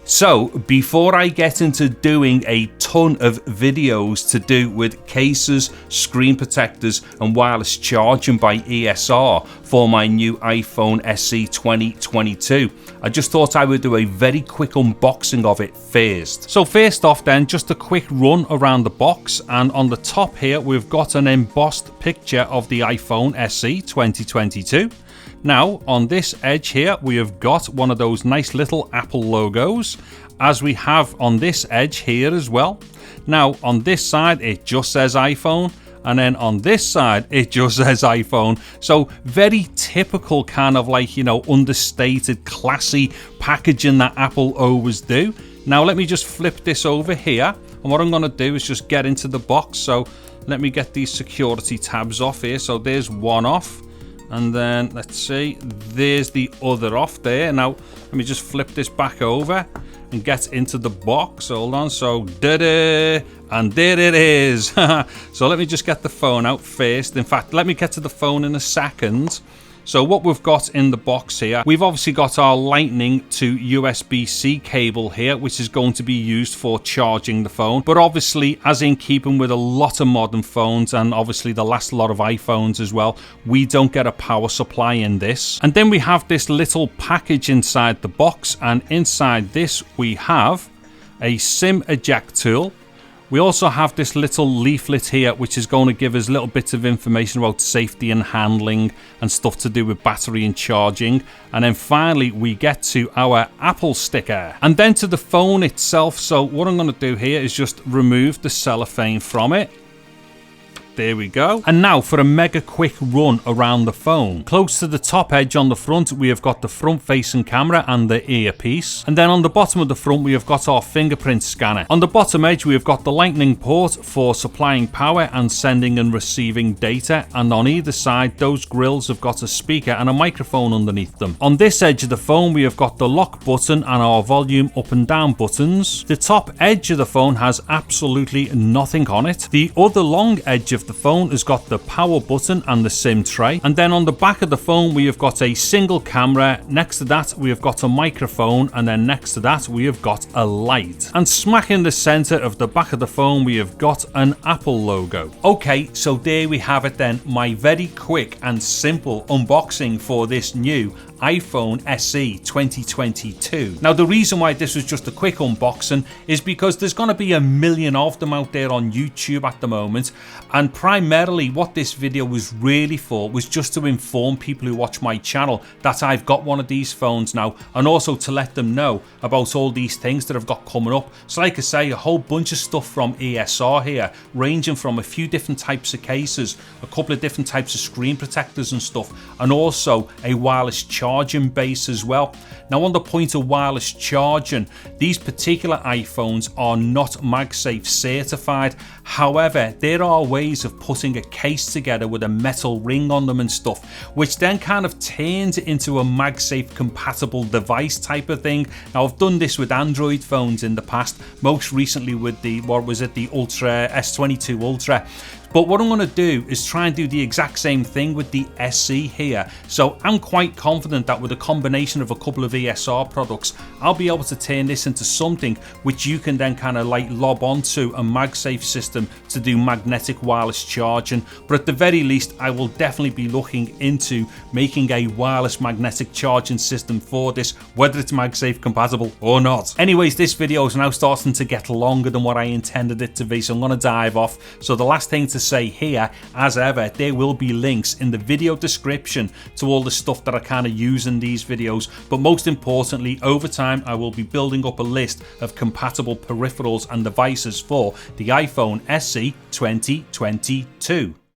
So before I get into doing a ton of videos to do with cases, screen protectors and wireless charging by ESR for my new iPhone SE 2022, I just thought I would do a very quick unboxing of it first. So first off then, just a quick run around the box, and on the top here we've got an embossed picture of the iPhone SE 2022. Now on this edge here we have got one of those nice little Apple logos, as we have on this edge here as well. Now on this side it just says iPhone, and then on this side it just says iPhone. So very typical kind of like, you know, understated classy packaging that Apple always do. Now let me just flip this over here, and what I'm going to do is just get into the box. So let me get these security tabs off here. So there's one off, and then let's see, there's the other off there. Now let me just flip this back over and get into the box. Hold on. So da-da, and there it is. So let me just get the phone out first. In fact, let me get to the phone in a second. So what we've got in the box here, we've obviously got our Lightning to USB-C cable here, which is going to be used for charging the phone. But obviously, as in keeping with a lot of modern phones, and obviously the last lot of iPhones as well, we don't get a power supply in this. And then we have this little package inside the box, and inside this we have a SIM eject tool. We also have this little leaflet here, which is going to give us little bits of information about safety and handling and stuff to do with battery and charging. And then finally we get to our Apple sticker, and then to the phone itself. So what I'm going to do here is just remove the cellophane from it. There we go. And now for a mega quick run around the phone. Close to the top edge on the front, we have got the front facing camera and the earpiece. And then on the bottom of the front, we have got our fingerprint scanner. On the bottom edge, we have got the Lightning port for supplying power and sending and receiving data. And on either side, those grills have got a speaker and a microphone underneath them. On this edge of the phone, we have got the lock button and our volume up and down buttons. The top edge of the phone has absolutely nothing on it. The other long edge of the phone has got the power button and the SIM tray. And then on the back of the phone we have got a single camera, next to that we have got a microphone, and then next to that we have got a light. And smack in the center of the back of the phone we have got an Apple logo. Okay, so there we have it then, my very quick and simple unboxing for this new iPhone SE 2022. Now the reason why this was just a quick unboxing is because there's going to be a million of them out there on YouTube at the moment, and primarily what this video was really for was just to inform people who watch my channel that I've got one of these phones now, and also to let them know about all these things that I've got coming up. So like I say, a whole bunch of stuff from ESR here, ranging from a few different types of cases, a couple of different types of screen protectors and stuff, and also a wireless charging base as well. Now on the point of wireless charging, these particular iPhones are not MagSafe certified. However, there are ways of putting a case together with a metal ring on them and stuff, which then kind of turns it into a MagSafe compatible device type of thing. Now I've done this with Android phones in the past, most recently with the, what was it, the Ultra S22 Ultra. But what I'm going to do is try and do the exact same thing with the SE here. So I'm quite confident that with a combination of a couple of ESR products, I'll be able to turn this into something which you can then kind of like lob onto a MagSafe system to do magnetic wireless charging. But at the very least, I will definitely be looking into making a wireless magnetic charging system for this, whether it's MagSafe compatible or not. Anyways, this video is now starting to get longer than what I intended it to be, so I'm going to dive off. So the last thing to say here, as ever, there will be links in the video description to all the stuff that I kind of use in these videos. But most importantly, over time I will be building up a list of compatible peripherals and devices for the iPhone SE 2022.